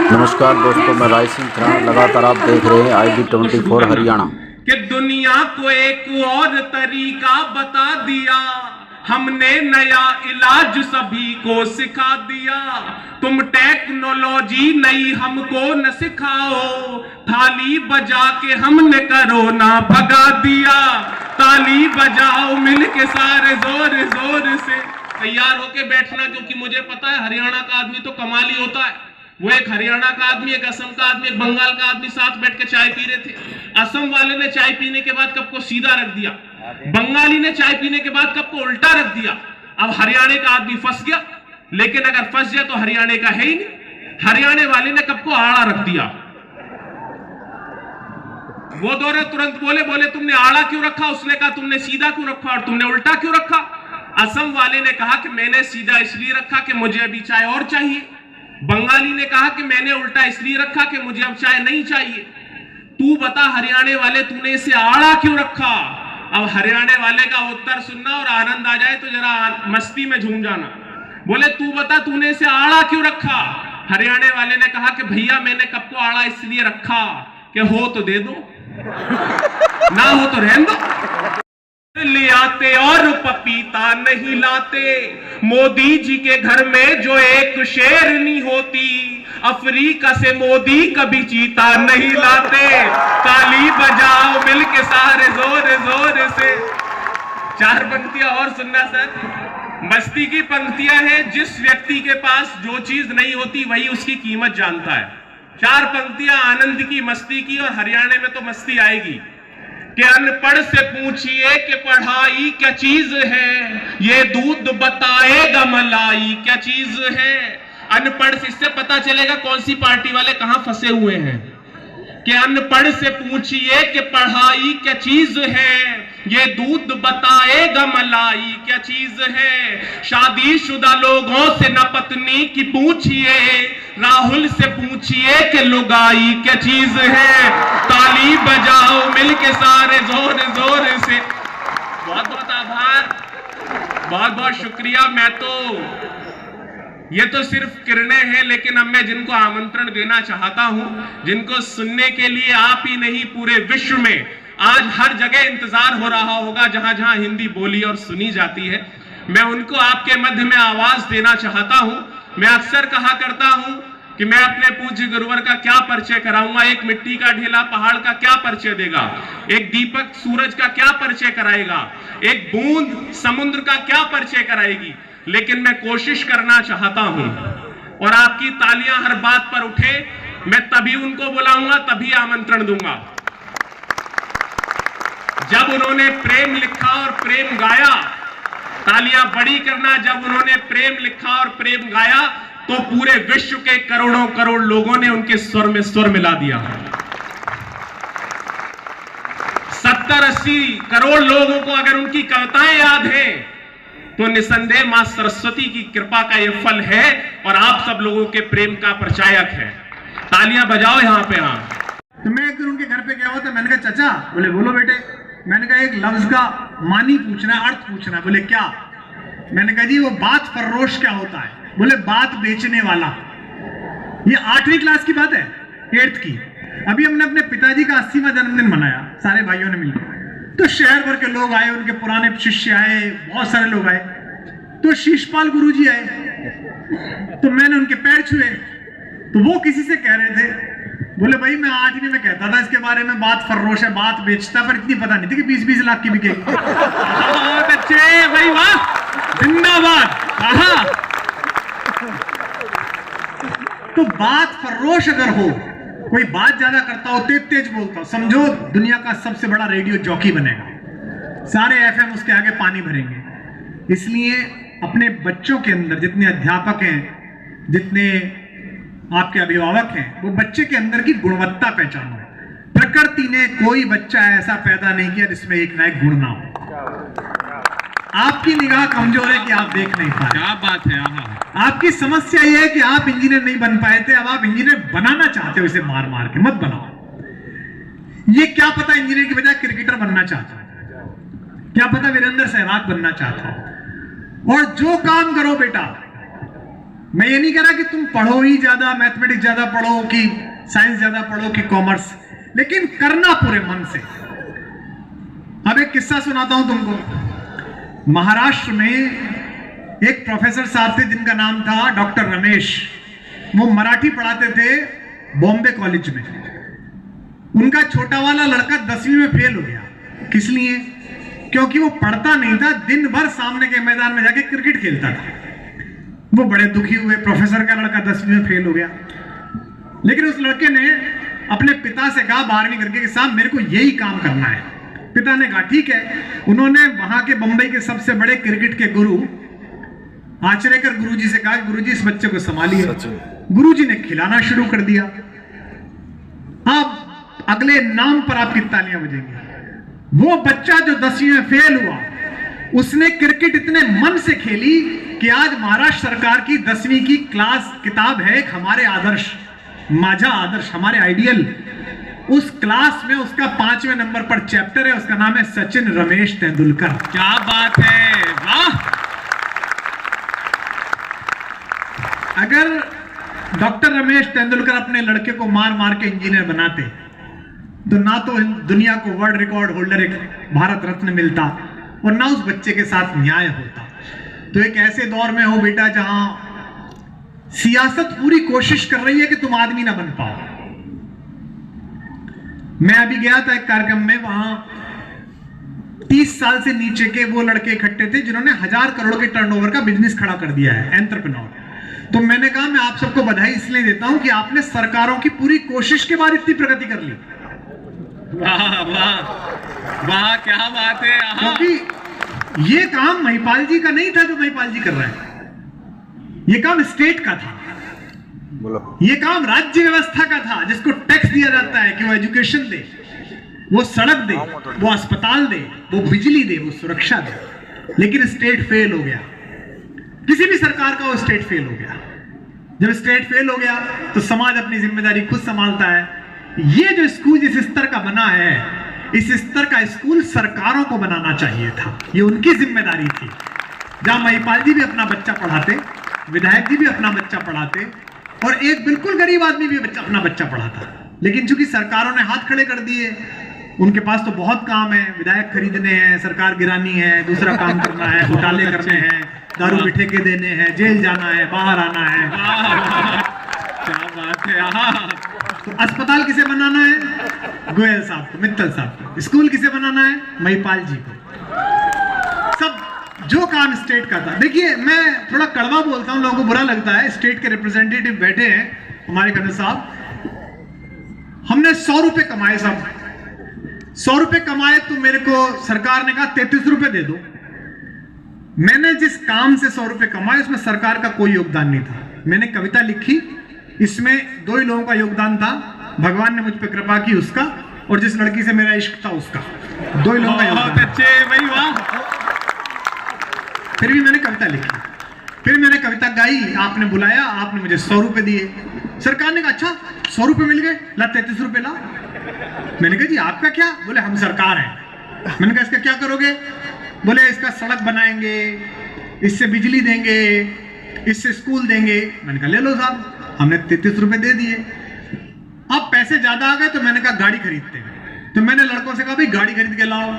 नमस्कार दोस्तों, मैं राय सिंह खराड़। लगातार आप देख रहे हैं IB24 हरियाणा। कि दुनिया को एक और तरीका बता दिया, हमने नया इलाज सभी को सिखा दिया। तुम टेक्नोलॉजी नई हमको न सिखाओ, थाली बजा के हमने कोरोना भगा दिया। ताली बजाओ मिलके सारे जोर जोर से। तैयार होके बैठना, क्योंकि मुझे पता है हरियाणा का आदमी तो कमाली होता है। वो एक हरियाणा का आदमी, एक असम का आदमी, एक बंगाल का आदमी साथ बैठ के चाय पी रहे थे। असम वाले ने चाय पीने के बाद कप को सीधा रख दिया, बंगाली ने चाय पीने के बाद कप को उल्टा रख दिया। अब हरियाणा का आदमी फंस गया, लेकिन अगर फंस गया तो हरियाणा का है ही नहीं। हरियाणा वाले ने कप को आड़ा रख दिया। वो दोनों तुरंत बोले तुमने आड़ा क्यों रखा? उसने कहा तुमने सीधा क्यों रखा और तुमने उल्टा क्यों रखा? असम वाले ने कहा कि मैंने सीधा इसलिए रखा कि मुझे अभी चाय और चाहिए। बंगाली ने कहा कि मैंने उल्टा इसलिए रखा कि मुझे अब चाय नहीं चाहिए। तू बता हरियाणा वाले, तूने इसे आड़ा क्यों रखा? अब हरियाणा वाले का उत्तर सुनना और आनंद आ जाए तो जरा मस्ती में झूम जाना। बोले तू बता तूने इसे आड़ा क्यों रखा? हरियाणा वाले ने कहा कि भैया मैंने कब को आड़ा इसलिए रखा कि हो तो दे दो, ना हो तो रहने दो। ले आते और पपीता नहीं लाते, मोदी जी के घर में जो एक शेरनी होती, अफ्रीका से मोदी कभी चीता नहीं लाते। ताली बजाओ मिलके सारे जोर जोर से। चार पंक्तियां और सुनना सर, मस्ती की पंक्तियां हैं। जिस व्यक्ति के पास जो चीज नहीं होती वही उसकी कीमत जानता है। चार पंक्तियां आनंद की, मस्ती की, और हरियाणा में तो मस्ती आएगी। कि अनपढ़ से पूछिए कि पढ़ाई क्या चीज है, ये दूध बताएगा मलाई क्या चीज है। अनपढ़ से इससे पता चलेगा कौन सी पार्टी वाले कहां फंसे हुए हैं। कि अनपढ़ से पूछिए कि पढ़ाई क्या चीज है, ये दूध बताएगा मलाई क्या चीज है। शादीशुदा लोगों से न पत्नी की पूछिए, राहुल से पूछिए कि लुगाई क्या चीज है। ताली बजाओ मिलके सारे जोर जोर से। बहुत बहुत आभार, बहुत बहुत शुक्रिया। ये तो सिर्फ किरणें हैं, लेकिन अब मैं जिनको आमंत्रण देना चाहता हूं, जिनको सुनने के लिए आप ही नहीं पूरे विश्व में आज हर जगह इंतजार हो रहा होगा जहां जहां हिंदी बोली और सुनी जाती है, मैं उनको आपके मध्य में आवाज देना चाहता हूं। मैं अक्सर कहा करता हूं कि मैं अपने पूज्य गुरुवर का क्या परिचय कराऊंगा। एक मिट्टी का ढेला पहाड़ का क्या परिचय देगा, एक दीपक सूरज का क्या परिचय कराएगा, एक बूंद समुद्र का क्या परिचय कराएगी। लेकिन मैं कोशिश करना चाहता हूं, और आपकी तालियां हर बात पर उठे, मैं तभी उनको बुलाऊंगा, तभी आमंत्रण दूंगा जब उन्होंने प्रेम लिखा और प्रेम गाया। तालियां बड़ी करना। जब उन्होंने प्रेम लिखा और प्रेम गाया तो पूरे विश्व के करोड़ों करोड़ लोगों ने उनके स्वर में स्वर मिला दिया। 70-80 करोड़ लोगों को अगर उनकी कविताएं याद हैं तो निसंदेह मां सरस्वती की कृपा का यह फल है और आप सब लोगों के प्रेम का प्रचायक है। तालियां बजाओ यहां पे। तो मैं एक दिन उनके घर पे गया हुआ था। मैंने कहा चाचा, बोले बोलो बेटे। मैंने कहा एक लफ्ज का मानी पूछना, अर्थ पूछना। बोले क्या? मैंने कहा जी वो बात फरोश क्या होता है? बोले बात बेचने वाला। ये 8वीं क्लास की बात है, 8th की। अभी हमने अपने पिताजी का 80वां जन्मदिन मनाया, सारे भाइयों ने मिलकर। तो शहर भर के लोग आए, उनके पुराने शिष्य आए, बहुत सारे लोग आए। तो शीशपाल गुरुजी आए, तो मैंने उनके पैर छुए। तो वो किसी से कह रहे थे, बोले भाई मैं 8वीं में कहता था इसके बारे में, बात फरोश है, बात बेचता, पर इतनी पता नहीं थी कि 20-20 लाख की बिकेगी। बहुत अच्छे भाई, वाह, जिंदाबाद। तो बात फरोश अगर हो, कोई बात ज्यादा करता हो, तेज तेज बोलता हो, समझो दुनिया का सबसे बड़ा रेडियो जॉकी बनेगा। सारे FM उसके आगे पानी भरेंगे। इसलिए अपने बच्चों के अंदर जितने अध्यापक हैं, जितने आपके अभिभावक हैं, वो बच्चे के अंदर की गुणवत्ता पहचानो। प्रकृति ने कोई बच्चा ऐसा पैदा नहीं किया जिसमें एक ना एक गुण ना हो। आपकी निगाह कमजोर है कि आप देख नहीं पाए। क्या बात है। आपकी समस्या यह है कि आप इंजीनियर नहीं बन पाए थे, अब आप इंजीनियर बनाना चाहते हो। इसे मार मार के मत बनाओ। ये क्या पता इंजीनियर की बजाय क्रिकेटर बनना चाहता हो, क्या पता वीरेंद्र सहवाग बनना चाहता हो। और जो काम करो बेटा, मैं ये नहीं कह रहा कि तुम पढ़ो ही ज्यादा, मैथमेटिक्स ज्यादा पढ़ो कि साइंस ज्यादा पढ़ो कि कॉमर्स, लेकिन करना पूरे मन से। अब एक किस्सा सुनाता हूं तुमको। महाराष्ट्र में एक प्रोफेसर साहब थे जिनका नाम था डॉक्टर रमेश। वो मराठी पढ़ाते थे बॉम्बे कॉलेज में। उनका छोटा वाला लड़का 10वीं में फेल हो गया। किस लिए? क्योंकि वो पढ़ता नहीं था, दिन भर सामने के मैदान में जाके क्रिकेट खेलता था। वो बड़े दुखी हुए, प्रोफेसर का लड़का 10वीं में फेल हो गया। लेकिन उस लड़के ने अपने पिता से कहा 12वीं करके कि साहब मेरे को यही काम करना है। पिता ने कहा ठीक है। उन्होंने वहां के बंबई के सबसे बड़े क्रिकेट के गुरु आचरेकर गुरुजी से कहा गुरुजी इस बच्चे को संभालिए। गुरुजी ने खिलाना शुरू कर दिया। अब अगले नाम पर आपकी तालियां बजेंगी। वो बच्चा जो 10वीं में फेल हुआ, उसने क्रिकेट इतने मन से खेली कि आज महाराष्ट्र सरकार की 10वीं की क्लास किताब है एक हमारे आदर्श, माझा आदर्श, हमारे आइडियल। उस क्लास में उसका 5वें नंबर पर चैप्टर है, उसका नाम है सचिन रमेश तेंदुलकर। क्या बात है, वाह। अगर डॉक्टर रमेश तेंदुलकर अपने लड़के को मार मार के इंजीनियर बनाते तो ना तो दुनिया को वर्ल्ड रिकॉर्ड होल्डर एक भारत रत्न मिलता और ना उस बच्चे के साथ न्याय होता। तो एक ऐसे दौर में हो बेटा जहां सियासत पूरी कोशिश कर रही है कि तुम आदमी ना बन पाओ। मैं अभी गया था एक कार्यक्रम में, वहां 30 साल से नीचे के वो लड़के इकट्ठे थे जिन्होंने 1000 करोड़ के टर्नओवर का बिजनेस खड़ा कर दिया है, एंटरप्रेन्योर। तो मैंने कहा मैं आप सबको बधाई इसलिए देता हूं कि आपने सरकारों की पूरी कोशिश के बाद इतनी प्रगति कर ली। वाह वाह वाह, क्या बात है। क्योंकि ये काम महिपाल जी का नहीं था जो महिपाल जी कर रहे हैं, ये काम स्टेट का था, ये काम राज्य व्यवस्था का था, जिसको टैक्स दिया जाता है कि वो एजुकेशन दे, वो सड़क दे, वो अस्पताल दे, वो बिजली दे, वो सुरक्षा दे। लेकिन स्टेट फेल हो गया, किसी भी सरकार का वो स्टेट फेल हो गया। जब स्टेट फेल हो गया तो समाज अपनी जिम्मेदारी खुद संभालता है। ये जो स्कूल जिस स्तर का बना है, इस स्तर का स्कूल सरकारों को बनाना चाहिए था, ये उनकी जिम्मेदारी थी। जहां महिपाल जी भी अपना बच्चा पढ़ाते, विधायक जी भी अपना बच्चा पढ़ाते और एक बिल्कुल गरीब आदमी भी अपना बच्चा पढ़ाता। लेकिन चूंकि सरकारों ने हाथ खड़े कर दिए, उनके पास तो बहुत काम है, विधायक खरीदने हैं, सरकार गिरानी है, दूसरा काम करना है, घोटाले करने हैं, दारू के ठेके देने हैं, जेल जाना है, बाहर आना है। क्या बात है। तो अस्पताल किसे बनाना है? गोयल साहब को, मित्तल साहब को। स्कूल किसे बनाना है? महिपाल जी को। सब जो काम स्टेट का था। देखिए मैं थोड़ा कड़वा बोलता हूं, लोगों को बुरा लगता है। स्टेट के रिप्रेजेंटेटिव बैठे हैं हमारे कर्नल साहब, हमने 100 रुपए कमाए साहब, 100 रुपए कमाए तो मेरे को सरकार ने कहा 33 रुपए दे दो। मैंने जिस काम से 100 रुपए कमाए उसमें सरकार का कोई योगदान नहीं था। मैंने कविता लिखी, इसमें 2 ही लोगों का योगदान था, भगवान ने मुझ पर कृपा की उसका, और जिस लड़की से मेरा इश्क था उसका। 2 ही लोगों का योगदान। बहुत अच्छे भाई, वाह। फिर भी मैंने कविता लिखी, फिर मैंने कविता गाई, आपने बुलाया, आपने मुझे 100 रुपए दिए। सरकार ने कहा अच्छा 100 रुपए मिल गए, ला 33 रुपए ला। मैंने कहा जी आपका क्या? बोले हम सरकार हैं। मैंने कहा इसका क्या करोगे? बोले इसका सड़क बनाएंगे, इससे बिजली देंगे, इससे स्कूल देंगे। मैंने कहा ले लो साहब, हमने 33 रुपए दे दिए। अब पैसे ज्यादा आ गए तो मैंने कहा गाड़ी खरीदते हैं। तो मैंने लड़कों से कहा भाई गाड़ी खरीद के लाओ।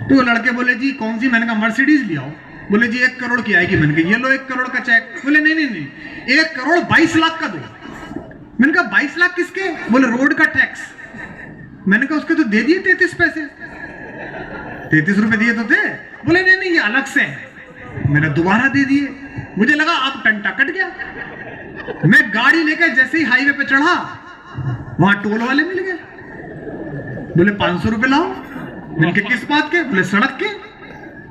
तो लड़के बोले जी कौन सी? मैंने कहा मर्सिडीज ले आओ। बोले जी 1 करोड़ की आएगी। मैंने कहा ये लो 1 करोड़ का चेक। बोले नहीं नहीं नहीं 1 करोड़ 22 लाख का दो। मैंने कहा 22 लाख किसके? बोले रोड का टैक्स। मैंने कहा उसके तो दे दिए 33 पैसे, 33 रुपए दिए तो थे। बोले नहीं नहीं ये अलग से है। मैंने दोबारा दे दिए। मुझे लगा अब टंटा कट गया। मैं गाड़ी लेकर जैसे ही हाईवे पे चढ़ा, वहां टोल वाले मिल गए। बोले 500 रुपए लाओ। मैंने कहा किस बात के? बोले सड़क के।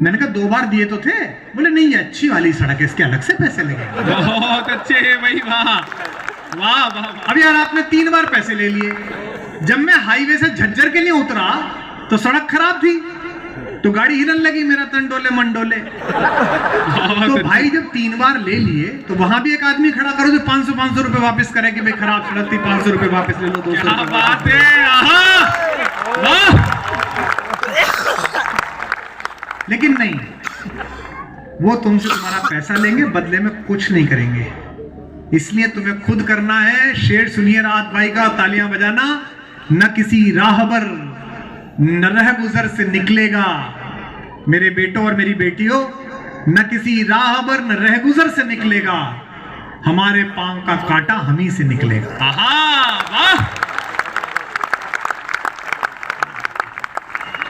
मैंने कहा 2 बार दिए तो थे। बोले नहीं ये अच्छी वाली सड़क है, इसके अलग से पैसे लगे। बहुत अच्छे है भाई, वाह वाह वाह। अब यार आपने 3 बार पैसे ले लिए। जब मैं हाईवे से झज्जर के लिए उतरा तो सड़क खराब थी, तो गाड़ी हिरन लगी, मेरा तन डोले मन डोले। तो भाई जब 3 बार ले लिए तो वहां भी एक आदमी खड़ा करो जो 500 रुपए वापस करे कि भाई खराब सड़क थी, 500 रुपए वापस ले लो, 200 क्या बात है। वाह। लेकिन नहीं, वो तुमसे तुम्हारा पैसा लेंगे, बदले में कुछ नहीं करेंगे। इसलिए तुम्हें खुद करना है। शेर सुनिए राहत भाई का, तालियां बजाना। न किसी राहबर न रह गुजर से निकलेगा, मेरे बेटों और मेरी बेटियों, न किसी राहबर न रह गुजर से निकलेगा, हमारे पांव का कांटा हम ही से निकलेगा। वाह!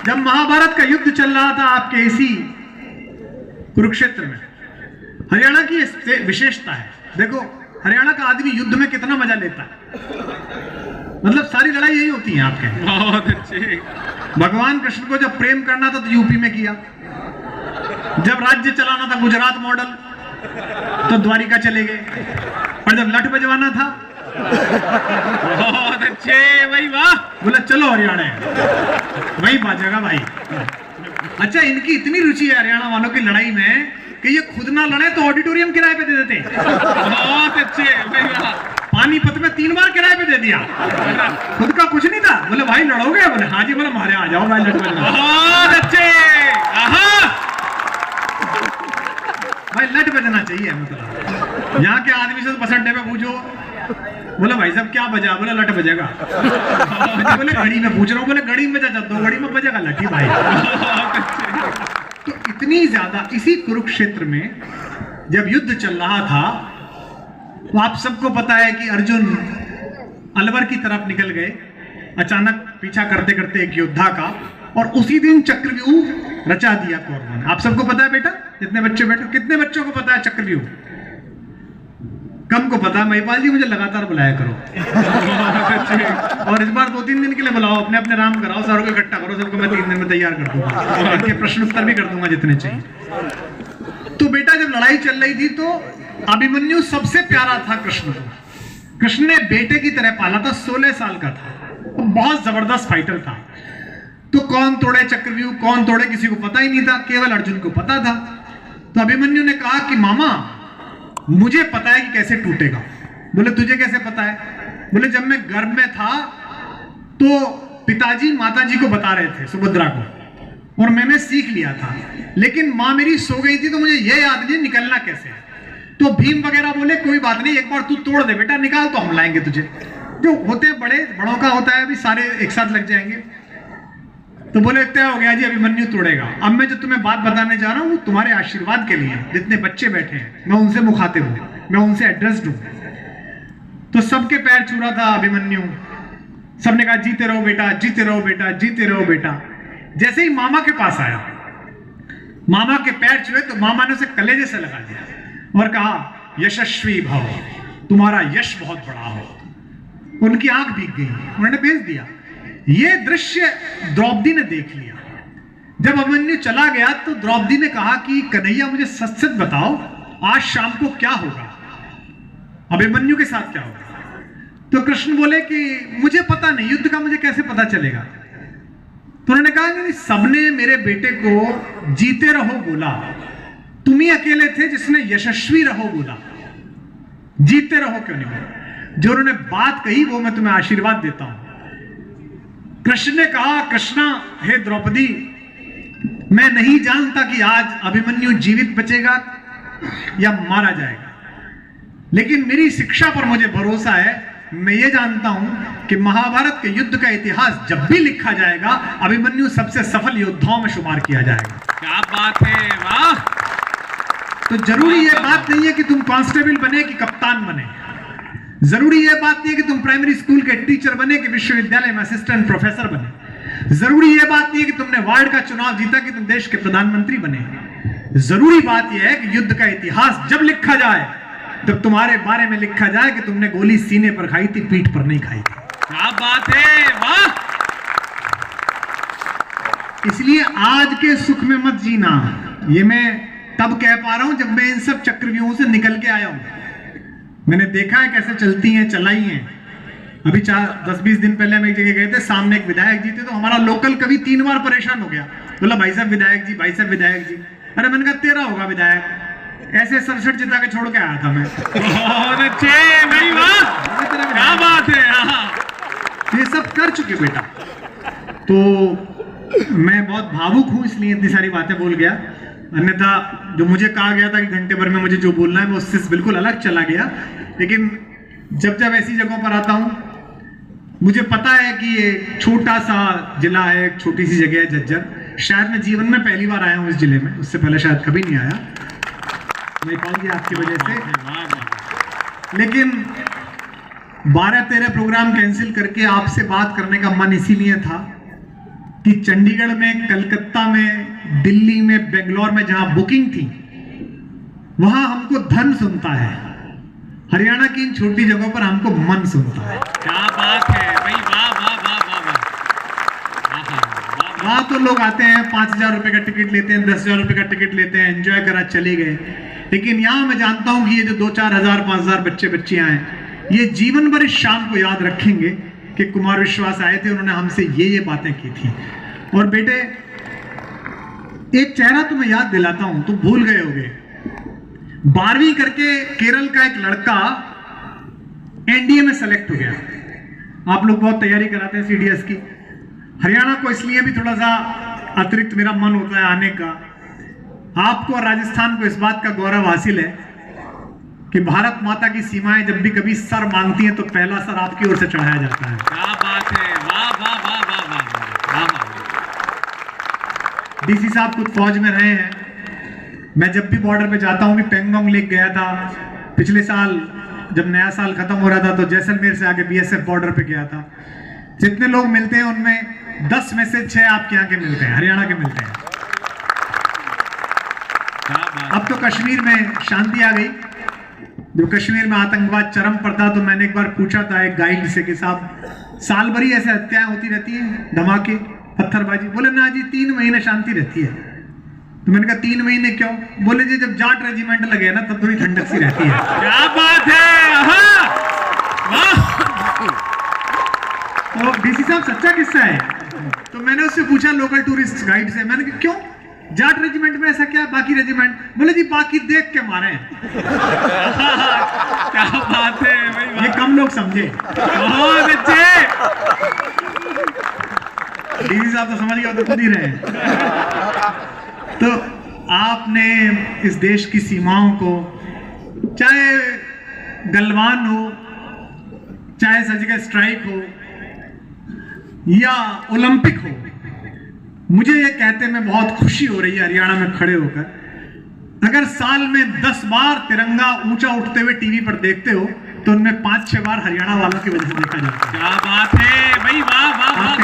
जब महाभारत का युद्ध चल रहा था आपके इसी कुरुक्षेत्र में, हरियाणा की विशेषता है, देखो हरियाणा का आदमी युद्ध में कितना मजा लेता है। मतलब सारी लड़ाई यही होती है आपके। बहुत अच्छे। भगवान कृष्ण को जब प्रेम करना था तो यूपी में किया, जब राज्य चलाना था गुजरात मॉडल तो द्वारिका चले गए, और जब लठ बजवाना था बहुत अच्छे भाई, वाह! बोला चलो हरियाणा वही बाजेगा भाई। अच्छा, इनकी इतनी रुचि है हरियाणा वालों की लड़ाई में कि ये खुद ना लड़े तो ऑडिटोरियम किराए पे दे देते। बहुत अच्छे भाई, वाह! पानीपत में 3 बार किराए पे दे दिया, खुद का कुछ नहीं था। बोले भाई लड़ोगे? बोले हाँ जी। बोले मारे आ जाओ भाई लड़ बजना। बहुत अच्छे। भाई लट बजना चाहिए। मतलब यहाँ के आदमी से बस अड्डे में पूछो, बोले भाई साहब क्या बजा? बोले लट बजेगा। बोले घड़ी में पूछ रहा हूँ। बोले घड़ी में बजा, 2 घड़ी में बजेगा लठी भाई। तो इतनी ज्यादा इसी कुरुक्षेत्र में जब युद्ध चल रहा था तो आप सबको पता है कि अर्जुन अलवर की तरफ निकल गए अचानक, पीछा करते करते एक योद्धा का, और उसी दिन चक्रव्यूह रचा दिया कौरवों ने। आप सबको पता है बेटा, जितने बच्चे बैठे, कितने बच्चों को पता है चक्रव्यूह? कम को पता। महिपाल जी मुझे लगातार बुलाया करो और इस बार 2-3 दिन के लिए बुलाओ, अपने अपने राम कराओ, सारों को इकट्ठा करो, सबको मैं 3 दिन में तैयार कर दूंगा, इनके प्रश्न उत्तर भी कर दूंगा जितने चाहिए। तो बेटा जब लड़ाई चल रही थी तो अभिमन्यु सबसे प्यारा था कृष्ण को। कृष्ण ने बेटे की तरह पाला था, 16 साल का था, तो बहुत जबरदस्त फाइटर था। तो कौन तोड़े चक्रव्यूह, कौन तोड़े, किसी को पता ही नहीं था, केवल अर्जुन को पता था। तो अभिमन्यु ने कहा कि मामा मुझे पता है कि कैसे टूटेगा। बोले तुझे कैसे पता है? बोले जब मैं गर्भ में था तो पिताजी माताजी को बता रहे थे, सुभद्रा को, और मैंने सीख लिया था, लेकिन माँ मेरी सो गई थी तो मुझे यह याद नहीं निकलना कैसे है। तो भीम वगैरह बोले कोई बात नहीं, एक बार तू तोड़ दे बेटा, निकाल तो हम लाएंगे तुझे। जो होते हैं बड़ों का होता है, अभी सारे एक साथ लग जाएंगे। तो बोले तय हो गया जी, अभिमन्यु तोड़ेगा। अब मैं जो तुम्हें बात बताने जा रहा हूं वो तुम्हारे आशीर्वाद के लिए, जितने बच्चे बैठे हैं मैं उनसे मुखातिब हूं, मैं उनसे एड्रेस दूं। तो सबके पैर छू रहा था अभिमन्यु, सबने कहा जीते रहो बेटा, जीते रहो बेटा, जीते रहो बेटा। जैसे ही मामा के पास आया, मामा के पैर छुए तो मामा ने उसे कलेजे से लगा दिया और कहा यशस्वी भव, तुम्हारा यश बहुत बड़ा हो। उनकी आंख भीग गई, उन्होंने भेज दिया। यह दृश्य द्रौपदी ने देख लिया। जब अभिमन्यु चला गया तो द्रौपदी ने कहा कि कन्हैया मुझे सच सच बताओ, आज शाम को क्या होगा, अभिमन्यु के साथ क्या होगा? तो कृष्ण बोले कि मुझे पता नहीं, युद्ध का मुझे कैसे पता चलेगा? तो उन्होंने कहा नहीं, सबने मेरे बेटे को जीते रहो बोला, तुम ही अकेले थे जिसने यशस्वी रहो बोला, जीते रहो क्यों नहीं बोला? जो उन्होंने बात कही वो मैं तुम्हें आशीर्वाद देता हूं। कृष्ण ने कहा, कृष्णा हे द्रौपदी, मैं नहीं जानता कि आज अभिमन्यु जीवित बचेगा या मारा जाएगा, लेकिन मेरी शिक्षा पर मुझे भरोसा है। मैं ये जानता हूं कि महाभारत के युद्ध का इतिहास जब भी लिखा जाएगा, अभिमन्यु सबसे सफल योद्धाओं में शुमार किया जाएगा। क्या बात है, वाह! तो जरूरी ये बात नहीं है कि तुम कांस्टेबल बने कि कप्तान बने, जरूरी यह बात नहीं है कि तुम प्राइमरी स्कूल के टीचर बने कि विश्वविद्यालय में असिस्टेंट प्रोफेसर बने, जरूरी यह बात नहीं है कि तुमने वार्ड का चुनाव जीता कि तुम देश के प्रधानमंत्री बने। जरूरी बात यह है कि युद्ध का इतिहास जब लिखा जाए तब तुम्हारे बारे में लिखा जाए कि तुमने गोली सीने पर खाई थी, पीठ पर नहीं खाई थी। क्या बात है, वाह! इसलिए आज के सुख में मत जीना, ये मैं तब कह पा रहा हूं जब मैं इन सब चक्रव्यूहों से निकल के आया हूं। मैंने देखा है कैसे चलती हैं, चलाई हैं। अभी 10-20 दिन पहले हम एक जगह गए थे, सामने एक विधायक जी थे, तो हमारा लोकल कभी 3 बार परेशान हो गया, बोला भाई साहब विधायक जी, भाई साहब विधायक जी। अरे मैंने कहा तेरा होगा विधायक, ऐसे सरसट जिता के छोड़ के आया था मैं। बहुत अच्छे भाई, वाह! क्या बात है, ये सब कर चुके बेटा। तो मैं बहुत भावुक हूं इसलिए इतनी सारी बातें बोल गया, अन्यथा जो मुझे कहा गया था कि घंटे भर में मुझे जो बोलना है वो उससे बिल्कुल अलग चला गया। लेकिन जब जब ऐसी जगहों पर आता हूं मुझे पता है कि ये छोटा सा जिला है, एक छोटी सी जगह है झज्जर। शायद मैं जीवन में पहली बार आया हूं इस जिले में, उससे पहले शायद कभी नहीं आया, मैं कहूँगी आपकी वजह से। लेकिन 12-13 प्रोग्राम कैंसिल करके आपसे बात करने का मन इसीलिए था कि चंडीगढ़ में, कलकत्ता में, दिल्ली में, बेंगलोर में जहां बुकिंग थी वहां हमको धन सुनता है, हरियाणा की इन छोटी जगहों पर हमको मन सुनता है। क्या बात है भाई, वाह वाह वाह वाह वाह। वहां तो लोग आते हैं 5,000 रुपए का टिकट लेते हैं, 10,000 रुपए का टिकट लेते हैं, एंजॉय करा चले गए। लेकिन यहाँ मैं जानता हूं कि ये जो 2-4 हजार 5,000 बच्चे बच्चियां हैं, ये जीवन भर इस शाम को याद रखेंगे कि कुमार विश्वास आए थे, उन्होंने हमसे ये बातें की थी। और बेटे एक चेहरा तुम्हें याद दिलाता हूं, तुम भूल गए होगे। 12वीं करके केरल का एक लड़का एनडीए में सेलेक्ट हो गया। आप लोग बहुत तैयारी कराते हैं सीडीएस की। हरियाणा को इसलिए भी थोड़ा सा अतिरिक्त मेरा मन होता है आने का। आपको और राजस्थान को इस बात का गौरव हासिल है कि भारत माता की सीमाएं जब भी कभी सर मांगती हैं तो पहला सर आपकी ओर से चढ़ाया जाता है। क्या बात है, वाह वाह वाह वाह वाह वाह। डीसी साहब खुद फौज में रहे हैं। मैं जब भी बॉर्डर पे जाता हूँ, भी पेंगोंग लेक गया था पिछले साल, जब नया साल खत्म हो रहा था तो जैसलमेर से आगे बीएसएफ बॉर्डर पे गया था। जितने लोग मिलते हैं उनमें 10 में से 6 आपके यहाँ के मिलते हैं, हरियाणा के मिलते हैं। अब तो कश्मीर में शांति आ गई। जब कश्मीर में आतंकवाद चरम पर था तो मैंने एक बार पूछा था एक गाइड से कि साहब साल भर ही ऐसे हत्याएं होती रहती हैं, धमाके, पत्थरबाजी? बोले ना जी 3 महीने शांति रहती है। तो मैंने कहा 3 महीने क्यों? बोले जी जब जाट रेजिमेंट लगे ना तब थोड़ी ठंडक सी रहती है। क्या बात है, तो डीसी साहब सच्चा किस्सा है। तो मैंने उससे पूछा लोकल टूरिस्ट गाइड से, मैंने कहा क्यों जाट रेजिमेंट में ऐसा क्या, बाकी रेजिमेंट? बोले जी बाकी देख के मारे हैं। क्या बात है भाई, ये कम लोग समझे। बहुत अच्छे। डीसी साहब तो समझ गया, तो खुद ही रहे। तो आपने इस देश की सीमाओं को, चाहे गलवान हो, चाहे सर्जिकल स्ट्राइक हो या ओलंपिक हो, मुझे ये कहते में बहुत खुशी हो रही है हरियाणा में खड़े होकर। अगर साल में 10 बार तिरंगा ऊंचा उठते हुए टीवी पर देखते हो तो उनमें 5-6 बार हरियाणा वालों की वजह से देखा जाता है। क्या बात है भाई, वाह वाह वाह।